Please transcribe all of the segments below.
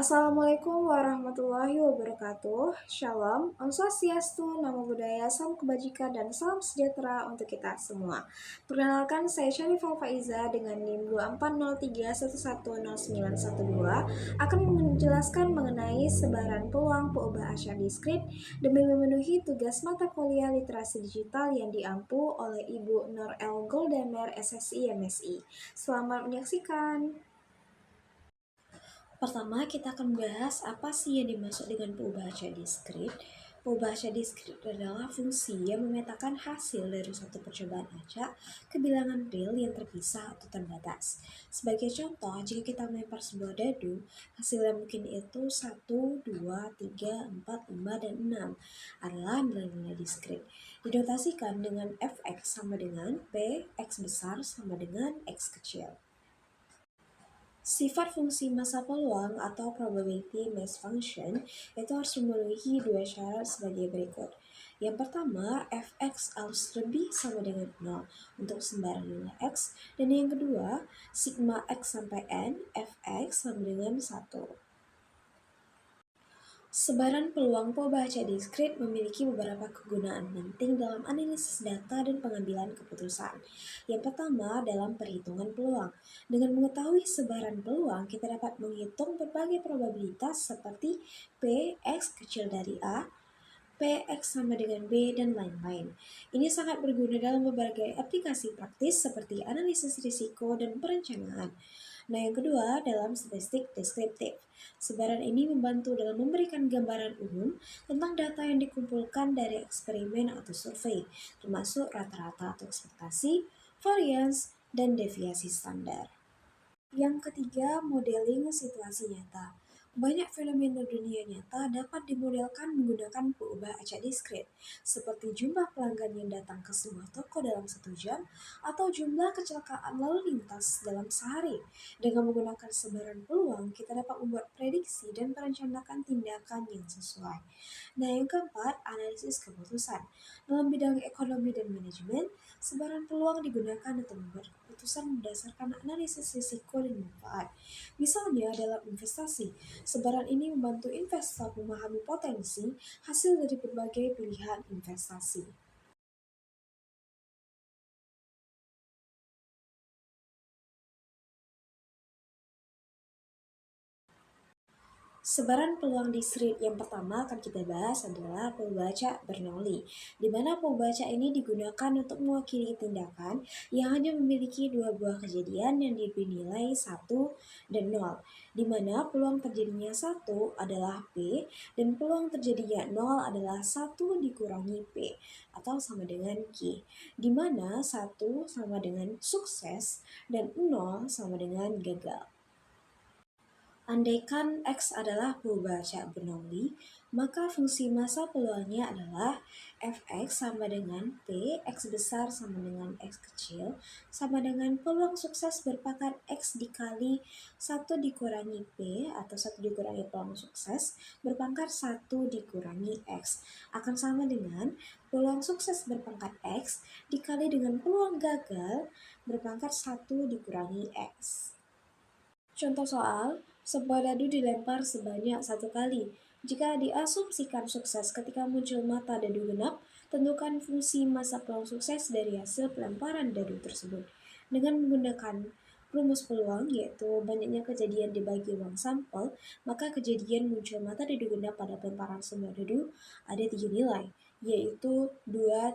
Assalamualaikum warahmatullahi wabarakatuh. Shalom, Om Swastiastu, Namo Buddhaya, Salam Kebajikan, dan salam sejahtera untuk kita semua. Perkenalkan, saya Syarifah Faiza dengan NIM 2403110912 akan menjelaskan mengenai sebaran peluang peubah asyar di skrip demi memenuhi tugas mata kuliah literasi digital yang diampu oleh Ibu Nur L. Goldamer, SSI MSI. Selamat menyaksikan. Pertama, kita akan membahas apa sih yang dimaksud dengan perubahan asyar di script. Perubahan asyar di script adalah fungsi yang memetakan hasil dari suatu percobaan acak ke bilangan real yang terpisah atau terbatas. Sebagai contoh, jika kita melempar sebuah dadu, hasil yang mungkin itu 1, 2, 3, 4, 5, dan 6 adalah nilai-nilai di script. Dinotasikan dengan fx sama dengan p, x besar sama dengan x kecil. Sifat fungsi massa peluang atau probability mass function itu harus memenuhi dua syarat sebagai berikut. Yang pertama, fx harus lebih sama dengan 0 untuk sembarang nilai x. Dan yang kedua, sigma x sampai n, fx sama dengan 1. Sebaran peluang pembaca diskrit memiliki beberapa kegunaan penting dalam analisis data dan pengambilan keputusan. Yang pertama, dalam perhitungan peluang. Dengan mengetahui sebaran peluang, kita dapat menghitung berbagai probabilitas seperti P, X kecil dari A, P, X sama dengan B, dan lain-lain. Ini sangat berguna dalam berbagai aplikasi praktis seperti analisis risiko dan perencanaan. Nah, yang kedua, dalam statistik deskriptif. Sebaran ini membantu dalam memberikan gambaran umum tentang data yang dikumpulkan dari eksperimen atau survei, termasuk rata-rata atau ekspektasi, varians, dan deviasi standar. Yang ketiga, modeling situasi nyata. Banyak fenomena dunia nyata dapat dimodelkan menggunakan peubah acak diskrit, seperti jumlah pelanggan yang datang ke sebuah toko dalam 1 jam atau jumlah kecelakaan lalu lintas dalam sehari. Dengan menggunakan sebaran peluang, kita dapat membuat prediksi dan merencanakan tindakan yang sesuai. Nah, yang keempat, analisis keputusan. Dalam bidang ekonomi dan manajemen, sebaran peluang digunakan untuk membuat keputusan berdasarkan analisis risiko dan manfaat. Misalnya dalam investasi, sebaran ini membantu investor memahami potensi hasil dari berbagai pilihan investasi. Sebaran peluang di street yang pertama akan kita bahas adalah pembaca Bernoulli, di mana pembaca ini digunakan untuk mewakili tindakan yang hanya memiliki dua buah kejadian yang diberi nilai 1 dan 0, di mana peluang terjadinya 1 adalah P dan peluang terjadinya 0 adalah 1 dikurangi P atau sama dengan Q, di mana 1 sama dengan sukses dan 0 sama dengan gagal. Andaikan X adalah pembaca Bernoulli, maka fungsi massa peluangnya adalah fx sama dengan P, x besar sama dengan x kecil, sama dengan peluang sukses berpangkat x dikali 1 dikurangi P atau 1 dikurangi peluang sukses berpangkat 1 dikurangi x akan sama dengan peluang sukses berpangkat x dikali dengan peluang gagal berpangkat 1 dikurangi x. Contoh soal, sebuah dadu dilempar sebanyak 1 kali. Jika diasumsikan sukses ketika muncul mata dadu genap, tentukan fungsi massa peluang sukses dari hasil pelemparan dadu tersebut. Dengan menggunakan rumus peluang, yaitu banyaknya kejadian dibagi uang sampel, maka kejadian muncul mata dadu genap pada pelemparan sebuah dadu ada 3 nilai, yaitu 2,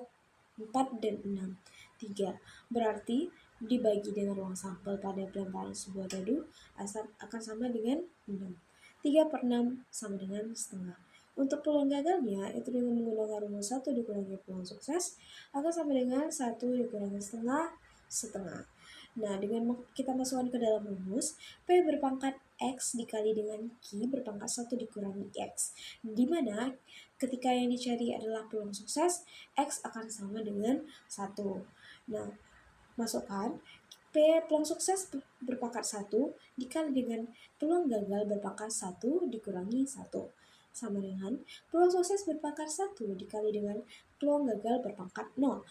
4, dan 6. 3. Berarti dibagi dengan ruang sampel pada pelemparan sebuah dadu akan sama dengan 6. 3 per 6 sama dengan setengah. Untuk peluang gagalnya, itu dengan menggunakan rumus 1 dikurangi peluang sukses akan sama dengan 1 dikurangi setengah. Nah, dengan kita masukkan ke dalam rumus, P berpangkat X dikali dengan Q berpangkat 1 dikurangi X. Di mana ketika yang dicari adalah peluang sukses, X akan sama dengan 1. Nah, masukkan P peluang sukses berpangkat 1 dikali dengan peluang gagal berpangkat 1 dikurangi 1. Sama dengan peluang sukses berpangkat 1 dikali dengan peluang gagal berpangkat 0.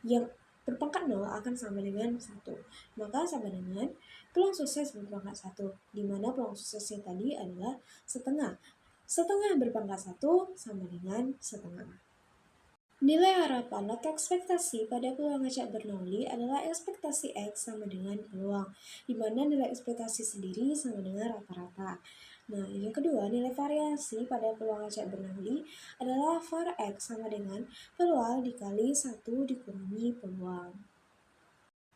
Yang berpangkat 0 akan sama dengan 1. Maka sama dengan peluang sukses berpangkat 1, di mana peluang suksesnya tadi adalah setengah. Setengah berpangkat 1 sama dengan setengah. Nilai harapan atau ekspektasi pada peluang acak bernoulli adalah ekspektasi X sama dengan peluang, di mana nilai ekspektasi sendiri sama dengan rata-rata. Nah, yang kedua, nilai variasi pada peluang acak bernoulli adalah var X sama dengan peluang dikali 1 dikurangi peluang.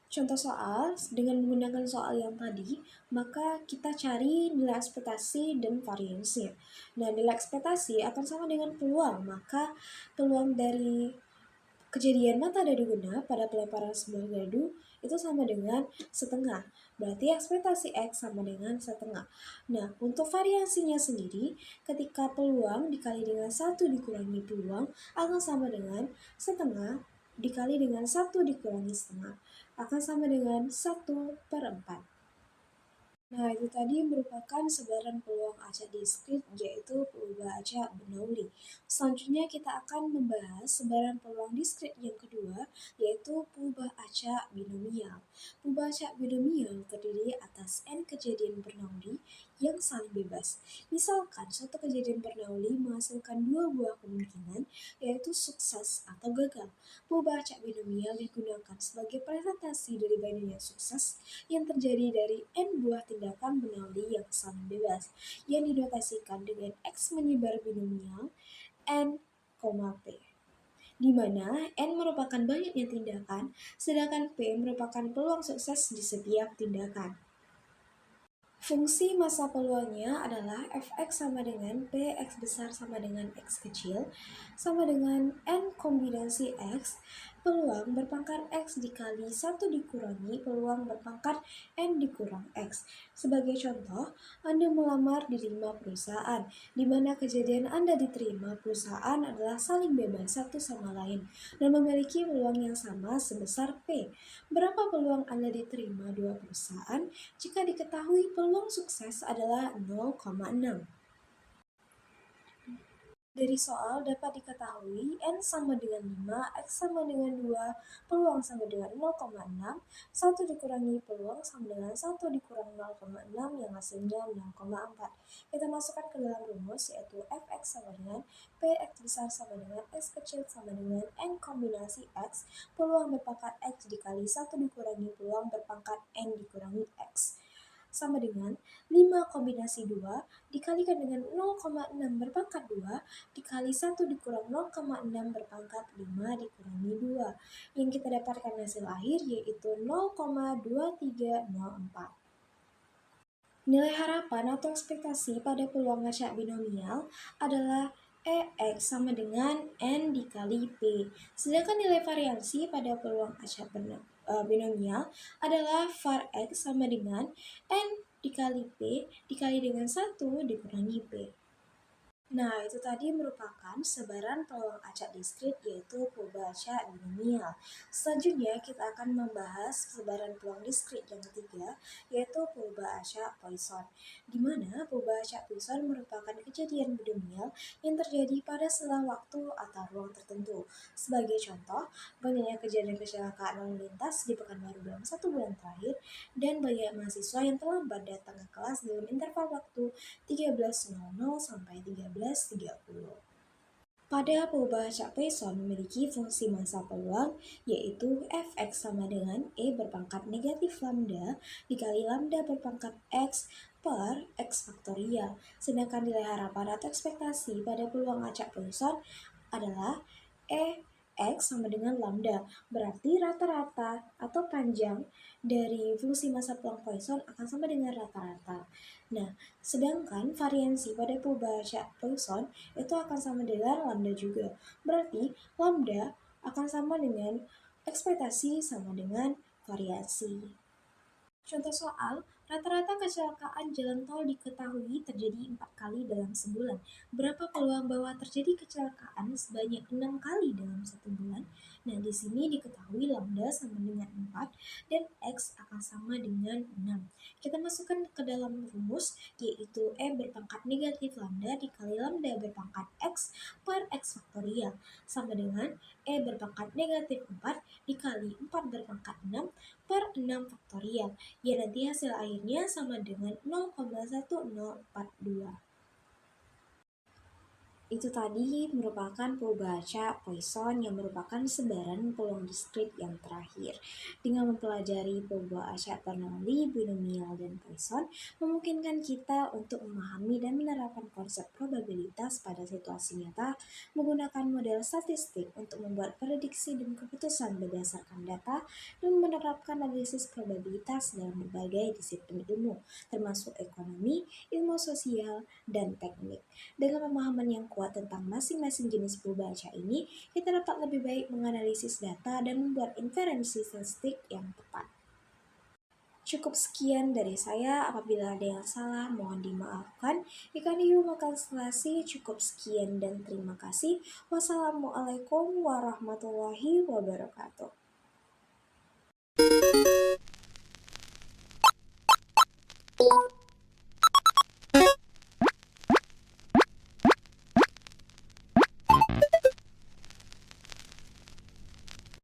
Contoh soal, dengan menggunakan soal yang tadi, maka kita cari nilai ekspektasi dan variansinya. Nah, nilai ekspektasi akan sama dengan peluang, maka peluang dari kejadian mata dadu guna pada pelemparan sebuah dadu itu sama dengan setengah. Berarti ekspektasi X sama dengan setengah. Nah, untuk variasinya sendiri, ketika peluang dikali dengan 1 dikurangi peluang akan sama dengan setengah dikali dengan 1 dikurangi setengah. Akan sama dengan 1/4. Nah, itu tadi merupakan sebaran peluang acak diskrit, yaitu perubahan acak Bernoulli. Selanjutnya kita akan membahas sebaran peluang diskrit yang kedua, yaitu perubahan acak binomial. Perubahan acak binomial terdiri atas n kejadian Bernoulli yang saling bebas. Misalkan suatu kejadian Bernoulli menghasilkan dua buah kemungkinan, yaitu sukses atau gagal. Perubahan acak binomial digunakan sebagai presentasi dari binomial sukses yang terjadi dari n buah tindakan Bernoulli yang saling bebas, yang dinotasikan dengan X menyebar binomial n, P, di mana n merupakan banyaknya tindakan, sedangkan P merupakan peluang sukses di setiap tindakan. Fungsi masa peluangnya adalah fx sama dengan p x besar sama dengan x kecil sama dengan n kombinasi x peluang berpangkat x dikali 1 dikurangi peluang berpangkat n dikurang x. Sebagai contoh, Anda melamar di 5 perusahaan, di mana kejadian Anda diterima perusahaan adalah saling bebas satu sama lain dan memiliki peluang yang sama sebesar P. Berapa peluang Anda diterima dua perusahaan jika diketahui peluang sukses adalah 0,6? Dari soal dapat diketahui n sama dengan 5, x sama dengan 2, peluang sama dengan 0,6, 1 dikurangi peluang sama dengan 1 dikurang 0,6 yang hasilnya 0,4. Kita masukkan ke dalam rumus, yaitu fx sama dengan px besar sama dengan x kecil sama dengan n kombinasi x, peluang berpangkat x dikali 1 dikurangi peluang berpangkat n dikurangi x, sama dengan 5 kombinasi 2 dikalikan dengan 0,6 berpangkat 2 dikali 1 dikurang 0,6 berpangkat 5 dikurangi 2. Yang kita dapatkan hasil akhir yaitu 0,2304. Nilai harapan atau ekspektasi pada peluang acak binomial adalah EX sama dengan N dikali P. Sedangkan nilai variansi pada peluang acak binomial adalah var X sama dengan N dikali P dikali dengan 1 dikurangi P. Nah, itu tadi merupakan sebaran peluang acak diskrit, yaitu perubahan acak binomial. Selanjutnya, kita akan membahas sebaran peluang diskrit yang ketiga, yaitu perubahan acak Poisson. Di mana perubahan acak Poisson merupakan kejadian binomial yang terjadi pada selang waktu atau ruang tertentu. Sebagai contoh, banyaknya kejadian kecelakaan lalu lintas di Pekanbaru dalam 1 bulan terakhir, dan banyak mahasiswa yang terlambat datang ke kelas dalam interval waktu 13.00 sampai 13.30. Pada perubahan acak Poisson memiliki fungsi massa peluang, yaitu fx sama dengan E berpangkat negatif lambda dikali lambda berpangkat x per x faktorial. Sedangkan nilai harapan atau ekspektasi pada peluang acak Poisson adalah E X sama dengan lambda, berarti rata-rata atau panjang dari fungsi massa peluang Poisson akan sama dengan rata-rata. Nah, sedangkan variansi pada perubahan acak Poisson itu akan sama dengan lambda juga, berarti lambda akan sama dengan ekspektasi sama dengan variasi. Contoh soal, Rata-rata kecelakaan jalan tol diketahui terjadi 4 kali dalam sebulan. Berapa peluang bahwa terjadi kecelakaan sebanyak 6 kali dalam satu bulan? Nah, di sini diketahui lambda sama dengan 4 dan X akan sama dengan 6. Kita masukkan ke dalam rumus, yaitu E berpangkat negatif lambda dikali lambda berpangkat X per X faktorial, sama dengan E berpangkat negatif 4 dikali 4 berpangkat 6 per 6 faktorial. Ya, nanti hasil akhirnya sama dengan 0,1042. Itu tadi merupakan pembaca Poisson yang merupakan sebaran peluang diskrit yang terakhir. Dengan mempelajari pembaca Bernoulli, binomial, dan Poisson, memungkinkan kita untuk memahami dan menerapkan konsep probabilitas pada situasi nyata menggunakan model statistik untuk membuat prediksi dan keputusan berdasarkan data dan menerapkan analisis probabilitas dalam berbagai disiplin ilmu, termasuk ekonomi, ilmu sosial, dan teknik. Dengan pemahaman yang kuat tentang masing-masing jenis pembaca ini, kita dapat lebih baik menganalisis data dan membuat inferensi statistik yang tepat. Cukup sekian dari saya, apabila ada yang salah mohon dimaafkan. Ikan hiu makan selasi, cukup sekian dan terima kasih. Wassalamualaikum warahmatullahi wabarakatuh.